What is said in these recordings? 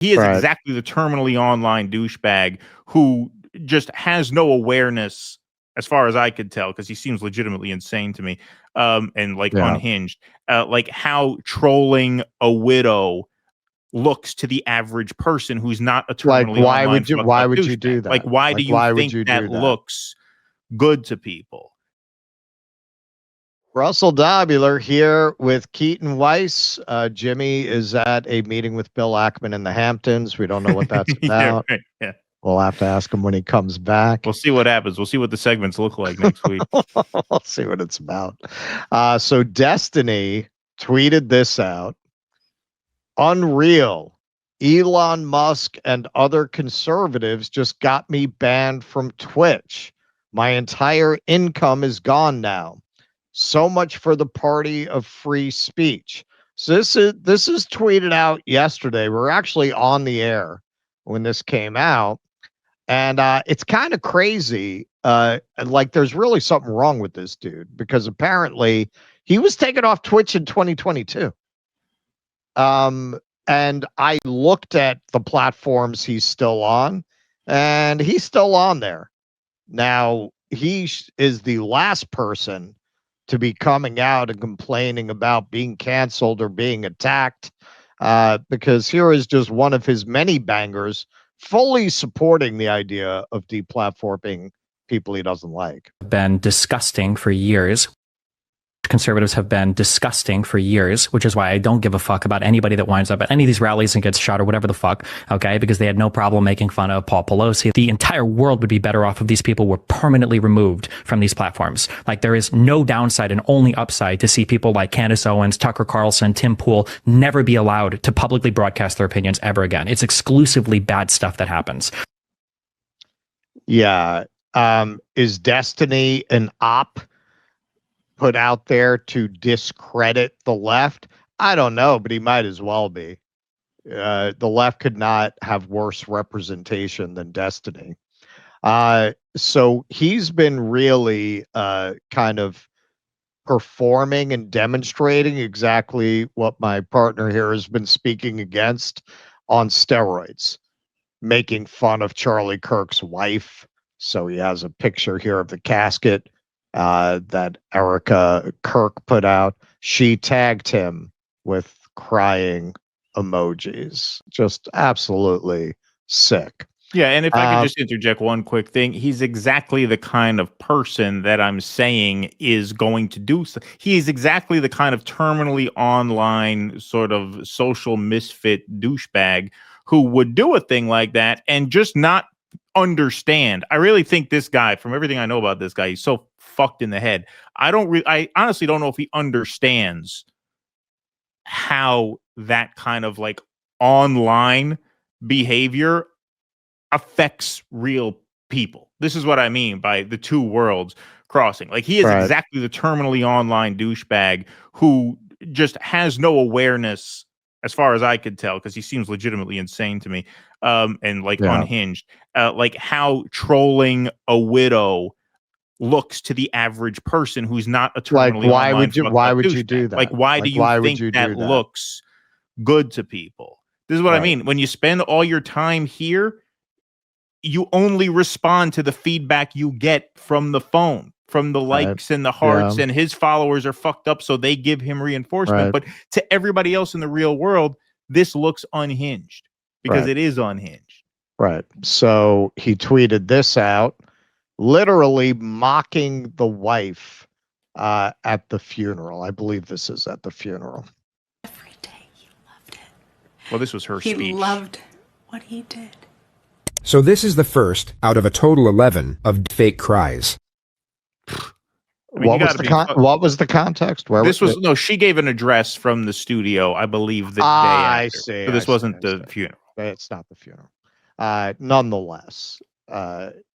He is exactly the terminally online douchebag who just has no awareness, as far as I could tell, because he seems legitimately insane to me, and like unhinged. Like how trolling a widow looks to the average person who's not a terminally why online would you why would you do that? Like why do you think that looks good to people? Russell Dobular here with Keaton Weiss. Jimmy is at a meeting with Bill Ackman in the Hamptons. We don't know what that's about. Yeah. We'll have to ask him when he comes back. We'll see what happens. We'll see what the segments look like next week. We'll see what it's about. So Destiny tweeted this out. Unreal. Elon Musk and other conservatives just got me banned from Twitch. My entire income is gone now. So much for the party of free speech. So this is tweeted out yesterday. We're actually on the air when this came out, and it's kind of crazy. Like there's really something wrong with this dude, because apparently he was taken off Twitch in 2022. And I looked at the platforms he's still on, and he's still on there. Now, he is the last person to be coming out and complaining about being canceled or being attacked, because here is just one of his many bangers fully supporting the idea of deplatforming people he doesn't like. Been disgusting for years. Conservatives have been disgusting for years, which is why I don't give a fuck about anybody that winds up at any of these rallies and gets shot or whatever the fuck, okay? Because they had no problem making fun of Paul Pelosi. The entire world would be better off if these people were permanently removed from these platforms. Like, there is no downside and only upside to see people like Candace Owens, Tucker Carlson, Tim Pool never be allowed to publicly broadcast their opinions ever again. It's exclusively bad stuff that happens. Yeah. Is Destiny an op put out there to discredit the left? I don't know, but he might as well be. The left could not have worse representation than Destiny. So he's been really kind of performing and demonstrating exactly what my partner here has been speaking against on steroids, making fun of Charlie Kirk's wife. So he has a picture here of the casket that Erica Kirk put out. She tagged him with crying emojis. Just absolutely sick. Yeah, and if I could just interject one quick thing, he's exactly the kind of person that I'm saying is going to do so. He is exactly the kind of terminally online sort of social misfit douchebag who would do a thing like that and just not understand. I really think this guy, from everything I know about this guy, he's so fucked in the head. I honestly don't know if he understands how that kind of like online behavior affects real people. This is what I mean by the two worlds crossing. Like, he is exactly the terminally online douchebag who just has no awareness, as far as I could tell, because he seems legitimately insane to me, and like unhinged. Like how trolling a widow looks to the average person who's not a terminally like, online why would you do that? Like, why do you think that looks good to people? This is what I mean. When you spend all your time here, you only respond to the feedback you get from the phone, from the likes and the hearts, and his followers are fucked up, so they give him reinforcement. But to everybody else in the real world, this looks unhinged because it is unhinged. Right. So he tweeted this out, literally mocking the wife at the funeral. I believe this is at the funeral. Every day he loved it. Well, this was her speech. He loved what he did. So this is the first out of a total 11 of fake cries. I mean, what was the context? Where this was? No, she gave an address from the studio, I believe, the day after. I see. So this wasn't the funeral. It's not the funeral. Nonetheless,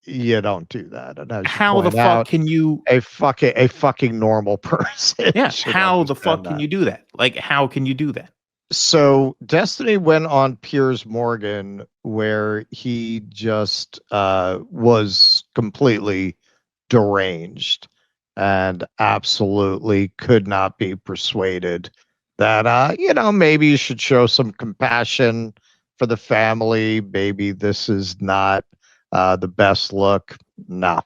you don't do that. And how the fuck can you a fucking normal person? Yeah. How the fuck can you do that? Like, how can you do that? So Destiny went on Piers Morgan, where he just was completely deranged and absolutely could not be persuaded that maybe you should show some compassion for the family. Maybe this is not the best look. No,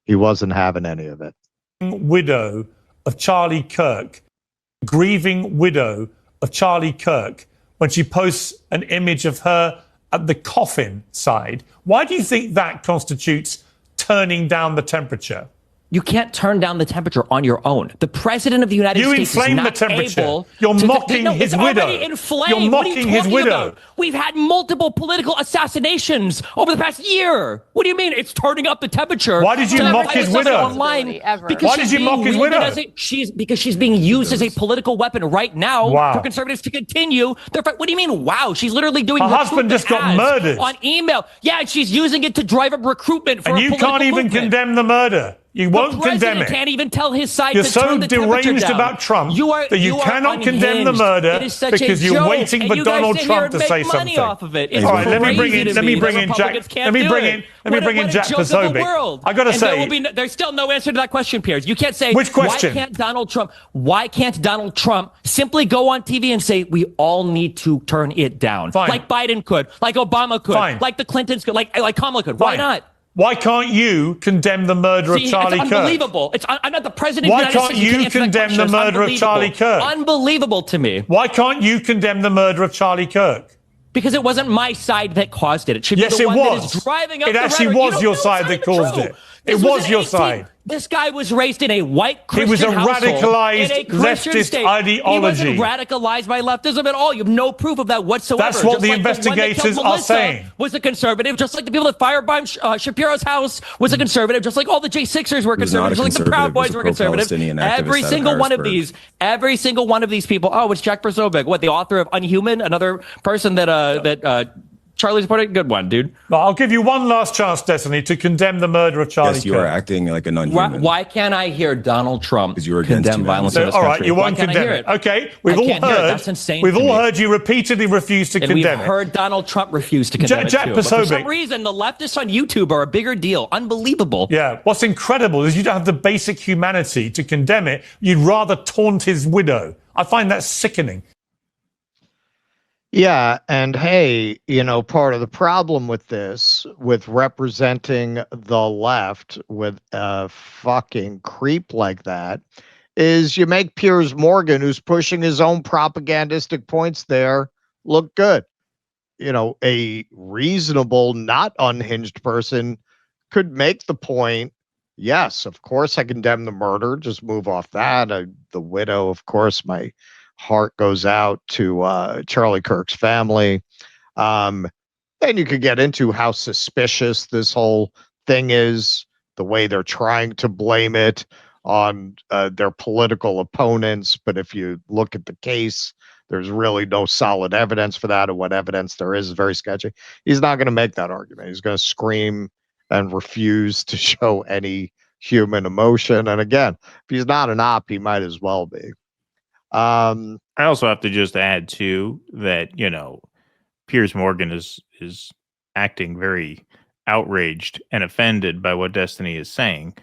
he wasn't having any of it. Widow of Charlie Kirk, grieving widow of Charlie Kirk, when she posts an image of her at the coffin side. Why do you think that constitutes turning down the temperature? You can't turn down the temperature on your own. The president of the United States is not the temperature. able. You're mocking his widow. Already inflamed. You're mocking his widow. About? We've had multiple political assassinations over the past year. What do you mean it's turning up the temperature? Why did you mock his widow? Online Because why did you mock his widow? Because she's being used as a political weapon right now wow. for conservatives to continue their fight. What do you mean? Wow, she's literally doing. Her husband just got murdered on email. Yeah, and she's using it to drive up recruitment for. And you can't even condemn the murder. You won't condemn it. Can't even tell his side. You're to so turn the deranged down. about Trump that you cannot unhinged. condemn the murder because you're waiting for Donald Trump to say something. Off of it. It's all right, let me bring in Jack. Let me bring in Jack Posobiec. I got to say, there's still no answer to that question, Piers. You can't say which question. Why can't Donald Trump simply go on TV and say we all need to turn it down, Fine. like Biden could, like Obama could, Fine. like the Clintons could, like Kamala could. Why not? Why can't you condemn the murder of Charlie Kirk? It's unbelievable. I'm not the president Why of the United States. can't you condemn the murder of Charlie Kirk? Unbelievable to me. Why can't you condemn the murder of Charlie Kirk? Because it wasn't my side that caused it. It should be the one that is driving up the rhetoric. It actually was your side that caused it. It was your side. This guy was raised in a white Christian household. He was a radicalized leftist ideology. He wasn't radicalized by leftism at all. You have no proof of that whatsoever. That's what the investigators are saying. Was a conservative, just like the people that firebombed Shapiro's house was a conservative, just like all the J6ers were conservative, just like the Proud Boys were conservative. Every single one of these people. Oh, it's Jack Posobiec. What, the author of Unhuman? Another person that Charlie's put a good one, dude. Well, I'll give you one last chance, Destiny, to condemn the murder of Charlie Kirk. Yes, you are acting like an unhuman. Why can't I hear Donald Trump condemn violence in this country? All right, country? you won't condemn it. Okay, we've all heard. That's insane. We've all heard you repeatedly refuse to condemn it. And we've heard Donald Trump refuse to condemn it Jack too. Posobiec. But for some reason, the leftists on YouTube are a bigger deal. Unbelievable. Yeah. What's incredible is you don't have the basic humanity to condemn it. You'd rather taunt his widow. I find that sickening. Yeah, and hey, part of the problem with this, with representing the left with a fucking creep like that, is you make Piers Morgan, who's pushing his own propagandistic points there, look good. A reasonable, not unhinged person could make the point, yes, of course I condemn the murder, just move off that. The widow, of course, my heart goes out to Charlie Kirk's family. Then you could get into how suspicious this whole thing is, the way they're trying to blame it on their political opponents. But if you look at the case, there's really no solid evidence for that, or what evidence there is very sketchy. He's not going to make that argument. He's going to scream and refuse to show any human emotion. And again, if he's not an op, he might as well be. I also have to just add too that Piers Morgan is acting very outraged and offended by what Destiny is saying.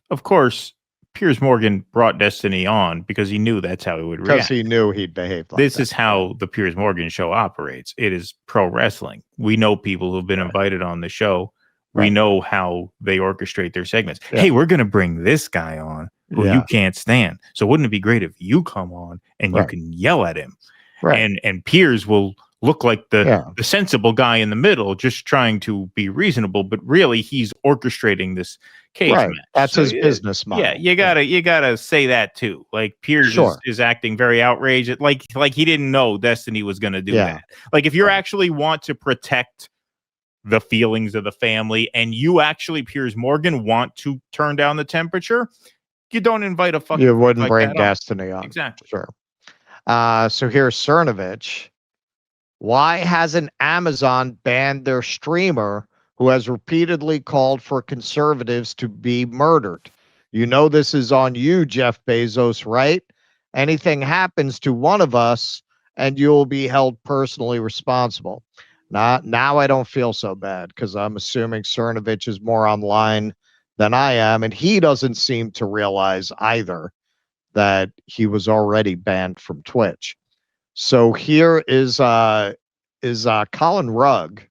Of course, Piers Morgan brought Destiny on because he knew that's how he would react. Because he knew he'd behave like this that. is how the Piers Morgan show operates. It is pro wrestling. We know people who've been invited on the show. We know how they orchestrate their segments. Yeah. Hey, we're going to bring this guy on who you can't stand. So wouldn't it be great if you come on and you can yell at him? Right. And Piers will look like the sensible guy in the middle, just trying to be reasonable, but really he's orchestrating this cage match. That's his business model. Yeah, you gotta say that too. Like Piers is acting very outraged, like he didn't know Destiny was gonna do that. Like if you actually want to protect the feelings of the family and you actually, Piers Morgan, want to turn down the temperature, you don't invite a fucking. You wouldn't like bring Destiny on. Exactly. Sure. So here's Cernovich. Why hasn't Amazon banned their streamer who has repeatedly called for conservatives to be murdered? This is on you, Jeff Bezos, right? Anything happens to one of us and you'll be held personally responsible. Now I don't feel so bad because I'm assuming Cernovich is more online than I am, and he doesn't seem to realize either that he was already banned from Twitch. So here is is Colin Rugg.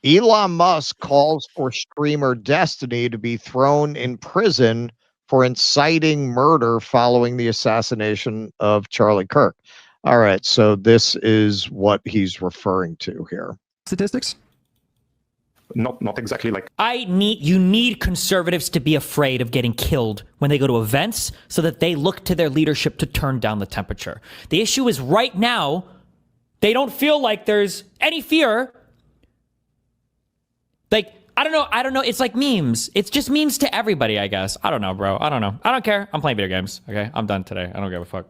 Elon Musk calls for streamer Destiny to be thrown in prison for inciting murder following the assassination of Charlie Kirk. All right, so this is what he's referring to here. Statistics? Not exactly like you need conservatives to be afraid of getting killed when they go to events so that they look to their leadership to turn down the temperature. The issue is right now, they don't feel like there's any fear. Like, I don't know. It's like memes. It's just memes to everybody, I guess. I don't know, bro. I don't know. I don't care. I'm playing video games. Okay. I'm done today. I don't give a fuck.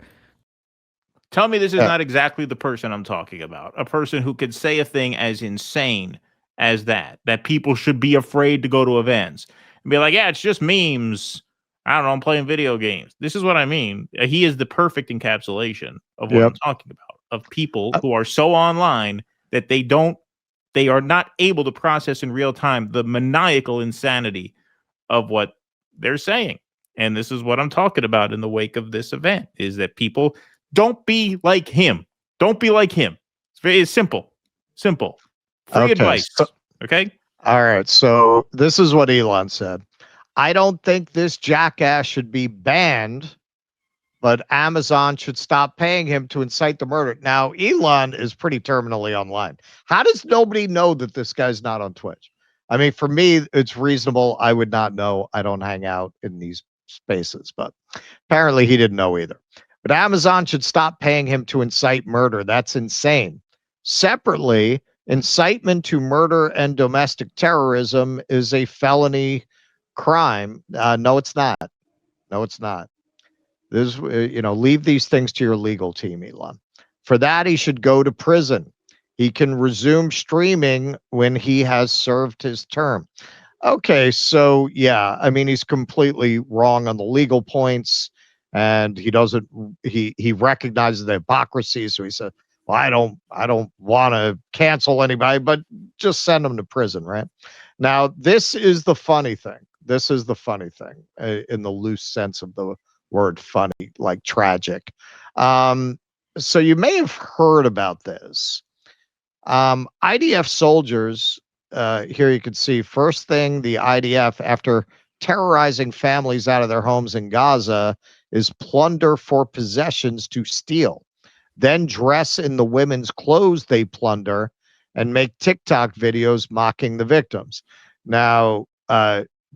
Tell me this is not exactly the person I'm talking about. A person who could say a thing as insane as that people should be afraid to go to events and be like, yeah, it's just memes. I don't know. I'm playing video games. This is what I mean. He is the perfect encapsulation of what I'm talking about, of people who are so online that they are not able to process in real time the maniacal insanity of what they're saying. And this is what I'm talking about in the wake of this event, is that people don't be like him. Don't be like him. It's very simple. Simple. Free advice. Okay? All right. So this is what Elon said. I don't think this jackass should be banned, but Amazon should stop paying him to incite the murder. Now, Elon is pretty terminally online. How does nobody know that this guy's not on Twitch? I mean, for me, it's reasonable. I would not know. I don't hang out in these spaces, but apparently he didn't know either. But Amazon should stop paying him to incite murder. That's insane. Separately, incitement to murder and domestic terrorism is a felony crime. No, it's not. No, it's not. This, leave these things to your legal team, Elon. For that, he should go to prison. He can resume streaming when he has served his term. Okay, so yeah, I mean, he's completely wrong on the legal points, and he recognizes the hypocrisy. So he said, well, I don't want to cancel anybody, but just send them to prison, right? Now, this is the funny thing. This is the funny thing in the loose sense of the word funny, like tragic. So you may have heard about this. IDF soldiers, here you can see, first thing the IDF, after terrorizing families out of their homes in Gaza, is plunder for possessions to steal, then dress in the women's clothes they plunder, and make TikTok videos mocking the victims. Now,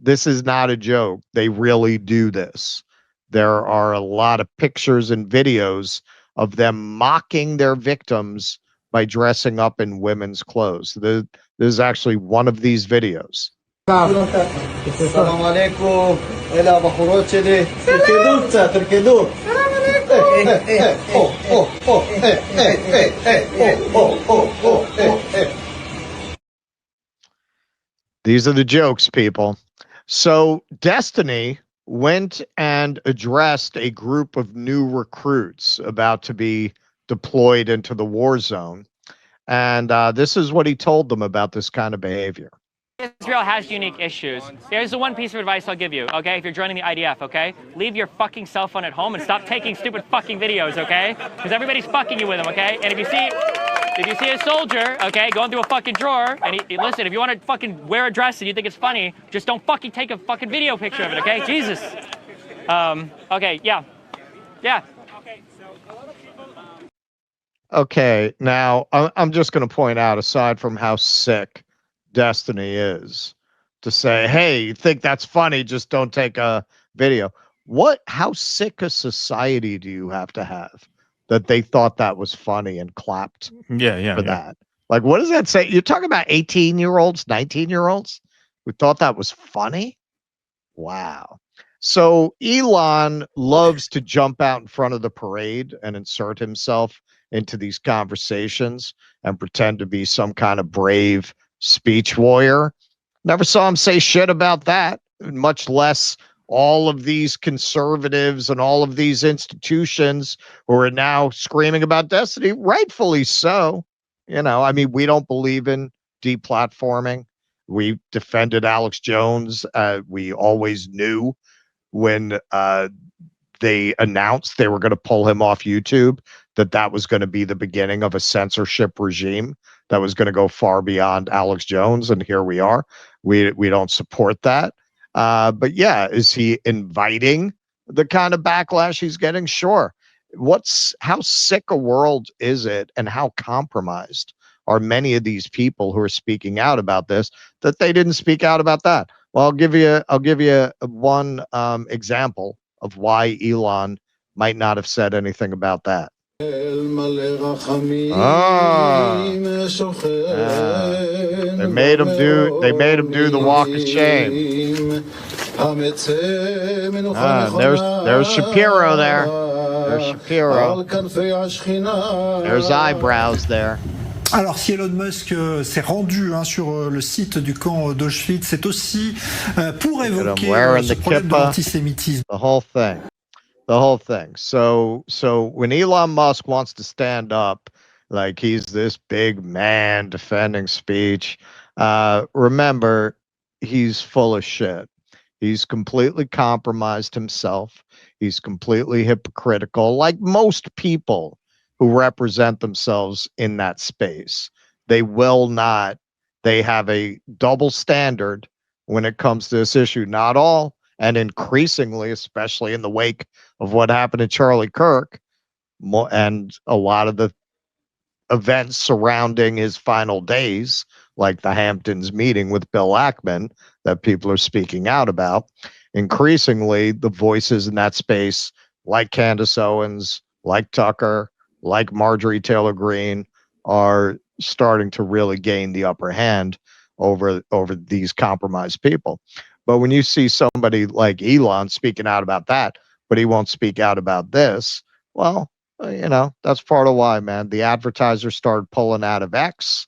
this is not a joke. They really do this. There are a lot of pictures and videos of them mocking their victims by dressing up in women's clothes. This is actually one of these videos. These are the jokes, people. So Destiny went and addressed a group of new recruits about to be deployed into the war zone. And this is what he told them about this kind of behavior. Israel has unique issues. Here's the one piece of advice I'll give you, okay? If you're joining the IDF, okay? Leave your fucking cell phone at home and stop taking stupid fucking videos, okay? Because everybody's fucking you with them, okay? And if you see a soldier, okay, going through a fucking drawer, and listen, if you want to fucking wear a dress and you think it's funny, just don't fucking take a fucking video picture of it, okay? Jesus. Okay, yeah. Yeah. Okay, now I'm just going to point out, aside from how sick Destiny is, to say, hey, you think that's funny, just don't take a video. How sick a society do you have to have that they thought that was funny and clapped for that? Like, what does that say? You're talking about 18-year-olds, 19-year-olds who thought that was funny? Wow. So Elon loves to jump out in front of the parade and insert himself into these conversations and pretend to be some kind of brave speech warrior. Never saw him say shit about that, much less all of these conservatives and all of these institutions who are now screaming about Destiny, rightfully so. I mean, we don't believe in deplatforming. We defended Alex Jones. We always knew when they announced they were going to pull him off YouTube, that was going to be the beginning of a censorship regime that was going to go far beyond Alex Jones, and here we are. We don't support that. But yeah, is he inviting the kind of backlash he's getting? Sure. How sick a world is it, and how compromised are many of these people who are speaking out about this, that they didn't speak out about that? Well, I'll give you one example of why Elon might not have said anything about that. They made him do the walk of shame. There's Shapiro there. There's Shapiro. There's eyebrows there. Alors, si Elon Musk s'est rendu sur le site du camp d'Auschwitz, c'est aussi pour évoquer ce problème de l'antisémitisme. The whole thing. So when Elon Musk wants to stand up like he's this big man defending speech, remember, he's full of shit. He's completely compromised himself. He's completely hypocritical, like most people who represent themselves in that space. They have a double standard when it comes to this issue. Not all, and increasingly, especially in the wake of what happened to Charlie Kirk, and a lot of the events surrounding his final days, like the Hamptons meeting with Bill Ackman that people are speaking out about. Increasingly, the voices in that space, like Candace Owens, like Tucker, like Marjorie Taylor Greene, are starting to really gain the upper hand over these compromised people. But when you see somebody like Elon speaking out about that, but he won't speak out about this, well, that's part of why, man. The advertisers started pulling out of X.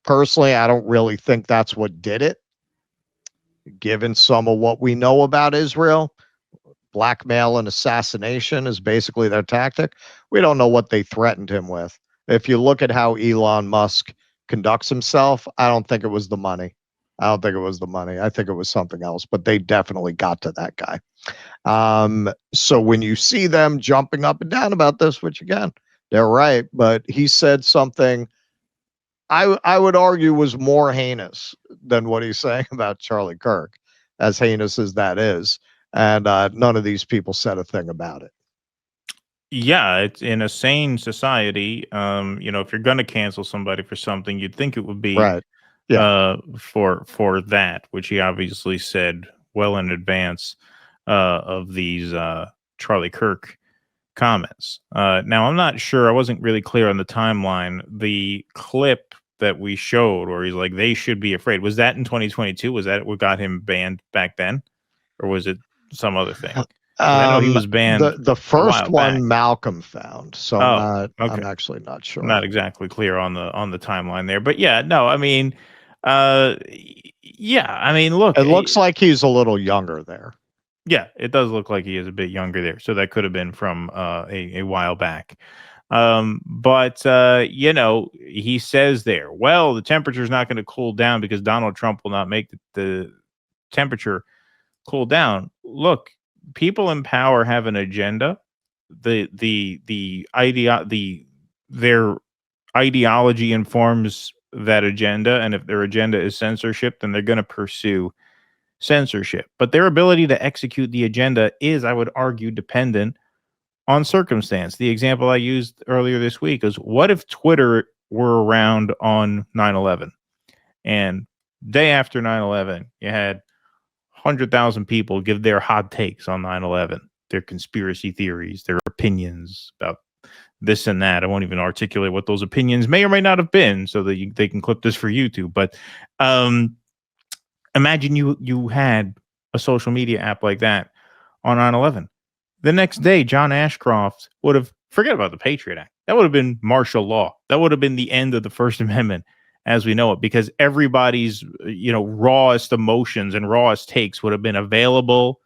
Personally, I don't really think that's what did it. Given some of what we know about Israel, blackmail and assassination is basically their tactic. We don't know what they threatened him with. If you look at how Elon Musk conducts himself, I don't think it was the money. I think it was something else, but they definitely got to that guy. So when you see them jumping up and down about this, which again, they're right, but he said something I would argue was more heinous than what he's saying about Charlie Kirk, as heinous as that is. And none of these people said a thing about it. Yeah, it's in a sane society. If you're going to cancel somebody for something, you'd think it would be right. Yeah. For that, which he obviously said well in advance of these Charlie Kirk comments. Now, I'm not sure. I wasn't really clear on the timeline. The clip that we showed where he's like, they should be afraid. Was that in 2022? Was that what got him banned back then? Or was it some other thing? I know he was banned. The first one back. Malcolm found. So okay. I'm actually not sure. Not exactly clear on the timeline there. But yeah, no, I mean, look. It looks like he's a little younger there. Yeah, it does look like he is a bit younger there. So that could have been from a while back. But he says there, well, the temperature is not going to cool down because Donald Trump will not make the temperature cool down. Look, people in power have an agenda. Their ideology informs that agenda, and if their agenda is censorship, then they're going to pursue censorship. But their ability to execute the agenda is, I would argue, dependent on circumstance. The example I used earlier this week is, what if Twitter were around on 9/11, and day after 9/11 you had 100,000 people give their hot takes on 9/11, their conspiracy theories, their opinions about this and that. I won't even articulate what those opinions may or may not have been so that they can clip this for YouTube. But imagine you had a social media app like that on 9/11. The next day, John Ashcroft would have, forget about the Patriot Act. That would have been martial law. That would have been the end of the First Amendment as we know it, because everybody's, rawest emotions and rawest takes would have been available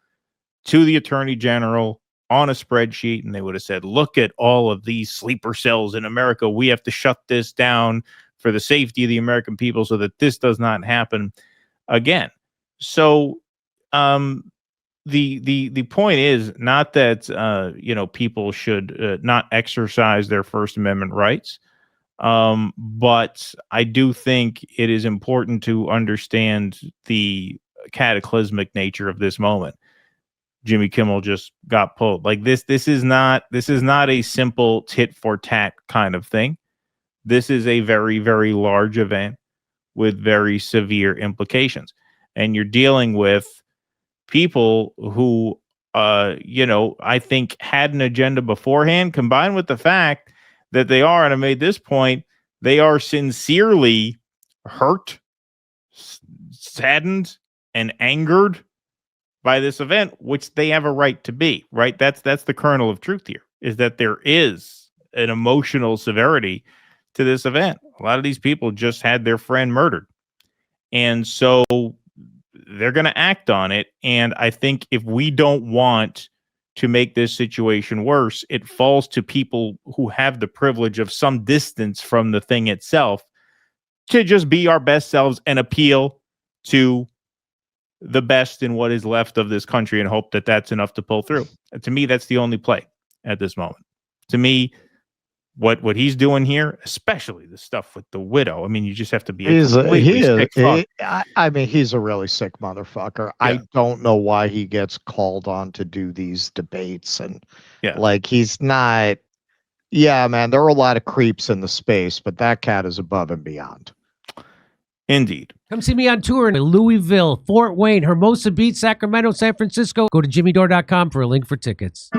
to the Attorney General on a spreadsheet. And they would have said, look at all of these sleeper cells in America. We have to shut this down for the safety of the American people so that this does not happen again. So, the point is not that people should not exercise their First Amendment rights, but I do think it is important to understand the cataclysmic nature of this moment. Jimmy Kimmel just got pulled. Like this is not a simple tit for tat kind of thing. This is a very, very large event with very severe implications. And you're dealing with people who, I think had an agenda beforehand, combined with the fact that they are, and I made this point, they are sincerely hurt, saddened, and angered by this event, which they have a right to be, right? That's the kernel of truth here, is that there is an emotional severity to this event. A lot of these people just had their friend murdered. And so they're going to act on it. And I think if we don't want to make this situation worse, it falls to people who have the privilege of some distance from the thing itself to just be our best selves and appeal to the best in what is left of this country and hope that that's enough to pull through. And to me, that's the only play at this moment. To me, what he's doing here, especially the stuff with the widow, I mean, you just have to be he's a really sick motherfucker. Yeah. I don't know why he gets called on to do these debates, and he's not. Yeah, man, there are a lot of creeps in the space, but that cat is above and beyond. Indeed. Come see me on tour in Louisville, Fort Wayne, Hermosa Beach, Sacramento, San Francisco. Go to jimmydore.com for a link for tickets.